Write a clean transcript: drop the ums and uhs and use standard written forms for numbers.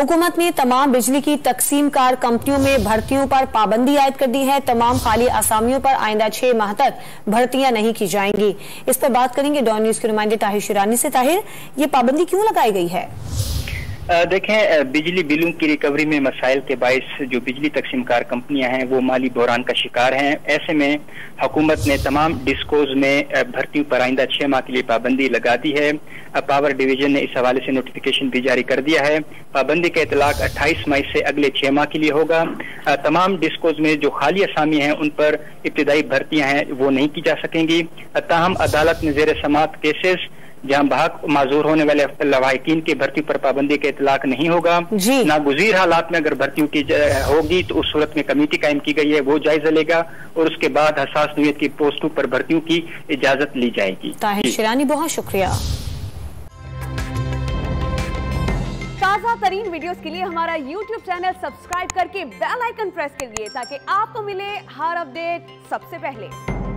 हुकूमत ने तमाम बिजली की तकसीमकार कंपनियों में भर्तियों पर पाबंदी आयद कर दी है। तमाम खाली आसामियों पर आइंदा 6 माह तक भर्तियां नहीं की जाएंगी। इस पर बात करेंगे डॉन न्यूज के नुमाइंदे ताहिर शिरानी से। ताहिर, ये पाबंदी क्यों लगाई गई है? देखें, बिजली बिलों की रिकवरी में मसाइल के बाइस जो बिजली तकसीमकार कंपनियां हैं वो माली बहरान का शिकार हैं। ऐसे में हुकूमत ने तमाम डिस्कोज में भर्तियों पर आइंदा 6 माह के लिए पाबंदी लगा दी है। पावर डिवीजन ने इस हवाले से नोटिफिकेशन भी जारी कर दिया है। पाबंदी का इतलाक 28 मई से अगले 6 माह के लिए होगा। तमाम डिस्कोज में जो खाली असामी हैं उन पर इब्तिदाई भर्तियां हैं वो नहीं की जा सकेंगी। ताहम अदालत ने जेर समात केसेस जहां बहक माजूर होने वाले लवाहिकीन की भर्ती पर पाबंदी का इतलाक नहीं होगा। नागुज़ीर हालात में अगर भर्तियों की होगी तो उस सूरत में कमेटी कायम की गई है, वो जायजा लेगा और उसके बाद हसास नौइयत की पोस्टों पर भर्तियों की इजाजत ली जाएगी। ताहिर शिरानी, बहुत शुक्रिया। ताज़ा तरीन वीडियोस के लिए हमारा YouTube चैनल सब्सक्राइब करके बेल आइकन प्रेस करिए ताकि आपको मिले हर अपडेट सबसे पहले।